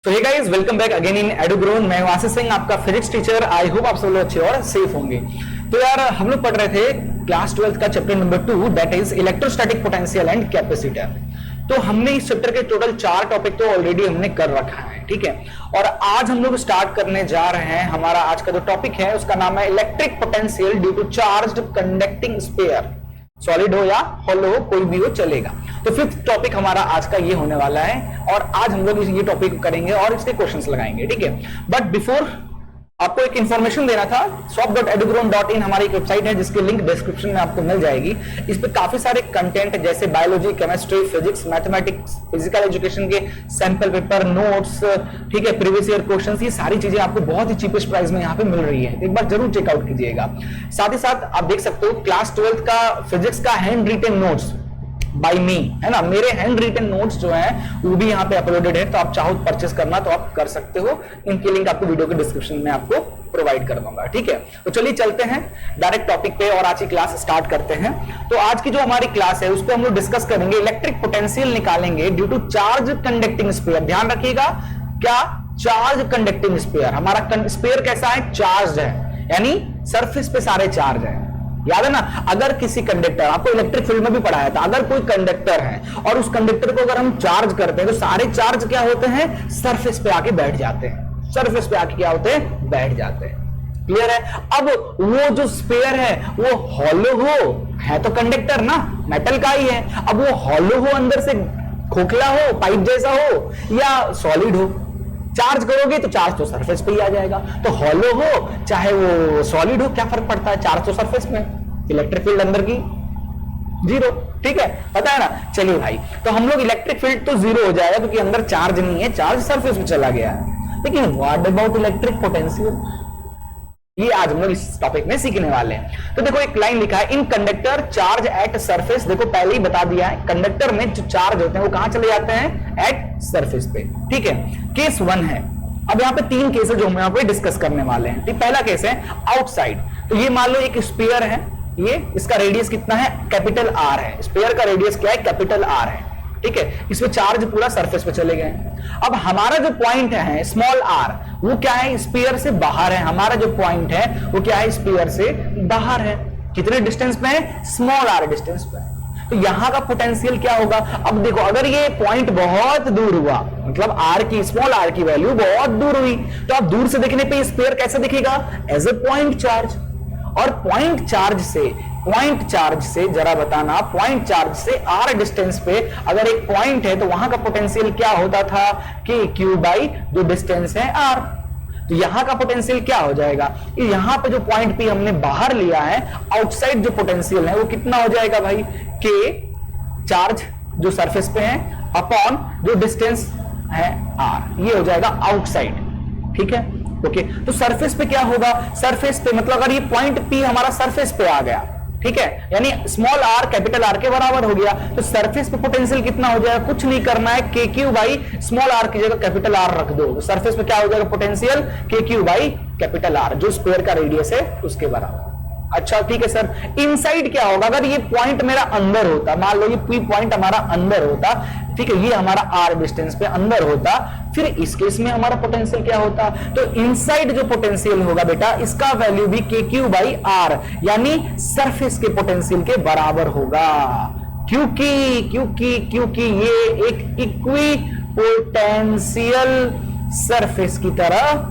तो hey guys, welcome back again in Edugrown. मैं आशीष सिंह, आपका फिजिक्स टीचर। आई होप आप सब लोग अच्छे और सेफ होंगे। तो यार, हम लोग पढ़ रहे थे क्लास 12 का chapter number 2, that is electrostatic potential and capacitor. तो हमने इस चैप्टर के टोटल 4 टॉपिक तो ऑलरेडी हमने कर रखा है, ठीक है। और आज हम लोग स्टार्ट करने जा रहे हैं। हमारा आज का जो टॉपिक है उसका नाम है electric potential due to charged conducting sphere. Solid हो या हॉलो हो, कोई भी हो चलेगा। तो फिफ्थ टॉपिक हमारा आज का ये होने वाला है और आज हम लोग ये टॉपिक करेंगे और इसके क्वेश्चंस लगाएंगे, ठीक है। बट बिफोर आपको एक इंफॉर्मेशन देना था। shop.edugrown.in हमारी एक वेबसाइट है जिसकी लिंक डिस्क्रिप्शन में आपको मिल जाएगी। इस पे काफी सारे कंटेंट जैसे biology, chemistry, physics, mathematics, physical education के सैंपल पेपर, नोट्स, ठीक है, प्रीवियस ईयर क्वेश्चंस, ये सारी चीजें आपको बहुत ही चीपेस्ट प्राइस में यहाँ पे मिल रही है। एक बार जरूर चेकआउट कीजिएगा। साथ ही साथ आप देख सकते हो क्लास 12 का फिजिक्स का हैंड रिटन नोट्स बाय मी, है ना, मेरे हैंड रिटन नोट्स जो हैं वो भी यहाँ पे अपलोडेड है। तो आप चाहो परचेस करना तो आप कर सकते हो। इनकी लिंक आपको वीडियो के डिस्क्रिप्शन में आपको प्रोवाइड कर दूंगा, ठीक है। तो चलिए चलते हैं डायरेक्ट टॉपिक पे और आज की क्लास स्टार्ट करते हैं। तो आज की जो हमारी क्लास है उस पर हम लोग डिस्कस करेंगे, इलेक्ट्रिक पोटेंशियल निकालेंगे due to charge conducting sphere. ध्यान रखिएगा, क्या? Charge conducting sphere. हमारा स्फीयर कैसा है? चार्ज है, यानी सरफेस पे सारे चार्ज है। याद है ना, अगर किसी कंडक्टर, आपको इलेक्ट्रिक फील्ड में भी पढ़ाया था, अगर कोई कंडक्टर है और उस कंडक्टर को अगर हम चार्ज करते हैं तो सारे चार्ज क्या होते हैं? सरफेस पे आके बैठ जाते हैं। सरफेस पे आके क्या होते हैं? बैठ जाते हैं। क्लियर है? अब वो जो स्फीयर है वो हॉलो हो, है तो कंडक्टर ना, मेटल का ही है। अब वो हॉलो हो, अंदर से खोखला हो, पाइप जैसा हो, या सॉलिड हो, चार्ज करोगे तो चार्ज तो सरफेस पे ही आ जाएगा। तो हॉलो हो चाहे वो सॉलिड हो, क्या फर्क पड़ता है? चार्ज तो सरफेस में, इलेक्ट्रिक फील्ड अंदर की जीरो, ठीक है, पता है ना। चलिए भाई, तो हम लोग इलेक्ट्रिक फील्ड तो जीरो हो जाएगा क्योंकि अंदर चार्ज नहीं है, चार्ज सरफेस में चला गया है। लेकिन व्हाट अबाउट इलेक्ट्रिक पोटेंशियल, ये आज हम लोग इस टॉपिक में सीखने वाले हैं। तो देखो एक लाइन लिखा है, इन कंडक्टर चार्ज एट सरफेस। देखो पहले ही बता दिया है, कंडक्टर में जो चार्ज होते हैं वो कहां चले जाते हैं? एट सरफेस पे, ठीक है। केस 1 है। अब यहाँ पे 3 केस है जो हम यहाँ पे डिस्कस करने वाले हैं। ठीक, पहला केस है आउटसाइड। तो ये मान लो एक स्फीयर है, ये इसका रेडियस कितना है? कैपिटल आर है। स्फीयर का रेडियस क्या है? कैपिटल आर है, ठीक है। इसमें चार्ज पूरा सरफेस पे चले गए। अब हमारा जो पॉइंट है स्मॉल आर, वो क्या है? स्फीयर से बाहर है। हमारा जो पॉइंट है वो क्या है? स्फीयर से बाहर है। कितने डिस्टेंस पे है? स्मॉल आर डिस्टेंस पे। तो यहां का पोटेंशियल क्या होगा? अब देखो, अगर ये पॉइंट बहुत दूर हुआ, मतलब आर की, स्मॉल आर की वैल्यू बहुत दूर हुई, तो आप दूर से देखने पे स्फीयर कैसा दिखेगा? As a point charge. और पॉइंट चार्ज से जरा बताना, पॉइंट चार्ज से आर डिस्टेंस पे अगर एक पॉइंट है तो वहां का पोटेंशियल क्या होता था? के क्यू बाई जो डिस्टेंस है आर। तो यहां का पोटेंशियल क्या हो जाएगा? यहां पे जो पॉइंट पी हमने बाहर लिया है, आउटसाइड जो पोटेंशियल है वो कितना हो जाएगा भाई? के चार्ज जो सरफेस पे है अपॉन जो डिस्टेंस है आर, ये हो जाएगा आउटसाइड, ठीक है। ओके, तो सरफेस पे क्या होगा? सरफेस पे मतलब अगर ये पॉइंट पी हमारा सरफेस पे आ गया, ठीक है, यानी स्मॉल आर कैपिटल आर के बराबर हो गया, तो सरफेस पे पोटेंशियल कितना हो जाएगा? कुछ नहीं करना है, के क्यू बाई स्मॉल आर की जगह कैपिटल आर रख दो, तो सरफेस पे क्या हो जाएगा? पोटेंशियल के क्यू बाई कैपिटल आर, जो स्क्वायर का रेडियस है उसके बराबर। अच्छा ठीक है सर, इनसाइड क्या होगा? अगर ये पॉइंट मेरा अंदर होता, मान लो ये पी पॉइंट हमारा अंदर होता, ठीक है, ये हमारा आर डिस्टेंस पे अंदर होता, फिर इस केस में हमारा पोटेंशियल क्या होता? तो इनसाइड जो पोटेंशियल होगा बेटा, इसका वैल्यू भी के क्यू बाई आर, यानी सरफेस के पोटेंशियल के बराबर होगा। क्योंकि ये एक इक्वी पोटेंशियल सरफेस की तरह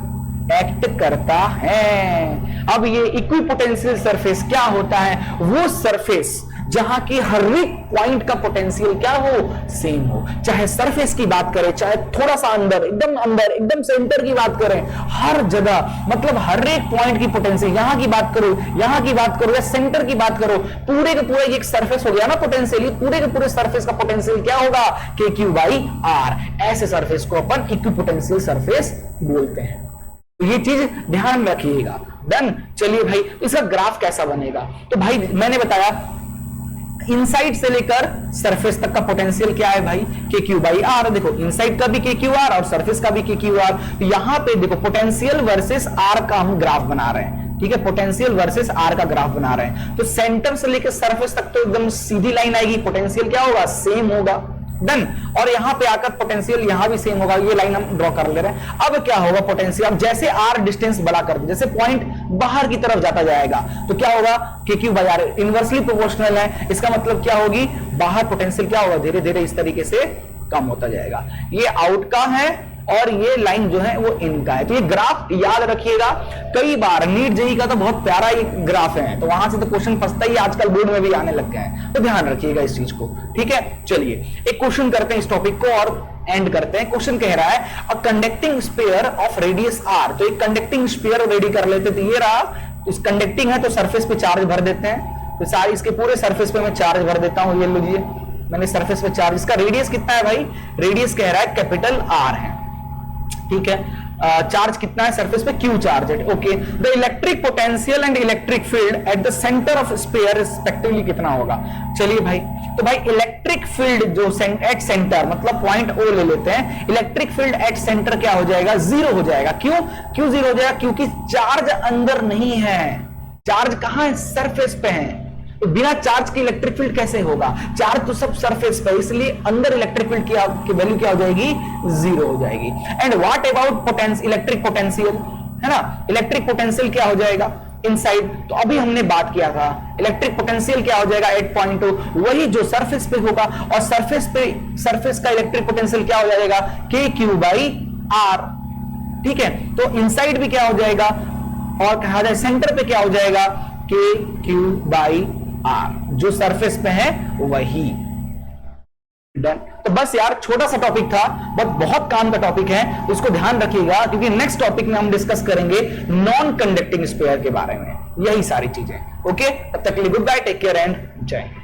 एक्ट करता है। अब ये इक्विपोटेंशियल सरफेस क्या होता है? वो सरफेस जहां की हर एक पॉइंट का पोटेंशियल क्या हो? सेम हो। चाहे सरफेस की बात करें, चाहे थोड़ा सा अंदर, एकदम सेंटर की बात करें, हर जगह मतलब हर एक पॉइंट की पोटेंशियल, यहां की बात करो, यहां की बात करो या सेंटर की बात करो, पूरे के पूरे एक सरफेस हो गया ना पोटेंशियल, पूरे के पूरे सरफेस का पोटेंशियल क्या होगा? K q by are. ऐसे सरफेस को अपन इक्विपोटेंशियल सरफेस बोलते हैं। ये चीज ध्यान रखिएगा। डन। चलिए भाई, इसका ग्राफ कैसा बनेगा? तो भाई मैंने बताया इनसाइड से लेकर सरफेस तक का पोटेंशियल क्या है भाई? के क्यू बाई आर। देखो इनसाइड का भी के क्यू आर और सरफेस का भी के क्यू आर। तो यहां पे देखो पोटेंशियल वर्सेस आर का हम ग्राफ बना रहे हैं, ठीक है, पोटेंशियल वर्सेस आर का ग्राफ बना रहे हैं। तो सेंटर से लेकर सरफेस तक तो एकदम सीधी लाइन आएगी, पोटेंशियल क्या होगा? सेम होगा। डन। और यहां पे आकर पोटेंशियल यहां भी सेम होगा, ये लाइन हम ड्रॉ कर ले रहे हैं। अब क्या होगा पोटेंशियल, अब जैसे आर डिस्टेंस बड़ा कर दे, जैसे पॉइंट बाहर की तरफ जाता जाएगा तो क्या होगा, K q by R inversely proportional है। इसका मतलब क्या होगी, बाहर पोटेंशियल क्या होगा, धीरे धीरे इस तरीके से कम होता जाएगा। ये आउट का है और ये लाइन जो है वो इन का है। तो ये ग्राफ याद रखिएगा, कई बार नीट जेई का तो बहुत प्यारा ये ग्राफ है, तो वहां से तो क्वेश्चन फंसता ही, आजकल बोर्ड में भी आने लग गए हैं, तो ध्यान रखिएगा इस चीज को, ठीक है। चलिए एक क्वेश्चन करते हैं इस टॉपिक को और एंड करते हैं। क्वेश्चन कह रहा है a conducting sphere of radius R, तो एक कंडक्टिंग स्फीयर रेडी कर लेते, तो ये रहा, इस कंडक्टिंग है तो सरफेस पे चार्ज भर देते हैं, तो सारी इसके पूरे सरफेस पे मैं चार्ज भर देता हूं। ये लीजिए मैंने सरफेस पे चार्ज, इसका रेडियस कितना है भाई, रेडियस कह रहा है कैपिटल आर है, ठीक है। चार्ज कितना है सरफेस पे, क्यू चार्ज है, okay. The electric potential and electric field at the centre of sphere respectively कितना होगा। चलिए भाई, तो भाई इलेक्ट्रिक फील्ड जो एट सेंटर मतलब पॉइंट ओ ले लेते हैं, इलेक्ट्रिक फील्ड एट सेंटर क्या हो जाएगा, जीरो हो जाएगा। क्यों जीरो हो जाएगा, क्योंकि चार्ज अंदर नहीं है, चार्ज कहां है, सरफेस पे है। तो बिना चार्ज के इलेक्ट्रिक फील्ड कैसे होगा, चार्ज तो सब सरफेस पे, इसलिए अंदर इलेक्ट्रिक फील्ड की वैल्यू क्या हो जाएगी, जीरो हो जाएगी। And what about potential, electric potential है ना, इलेक्ट्रिक पोटेंशियल क्या हो जाएगा इनसाइड, तो अभी हमने बात किया था इलेक्ट्रिक पोटेंशियल क्या हो जाएगा 8.2, वही जो सरफेस पे होगा, और सरफेस का इलेक्ट्रिक पोटेंशियल क्या हो जाएगा, के क्यू बाई आर, ठीक है। तो इनसाइड भी क्या हो जाएगा, और कहा जाए सेंटर पे क्या हो जाएगा, के क्यू बाई आर, जो सरफेस पे है वही। डन। तो बस यार छोटा सा टॉपिक था, बट बहुत काम का टॉपिक है, तो इसको ध्यान रखिएगा, क्योंकि नेक्स्ट टॉपिक में हम डिस्कस करेंगे नॉन कंडक्टिंग स्फीयर के बारे में, यही सारी चीजें। ओके, तब तक के लिए goodbye, take care and Jai Hind.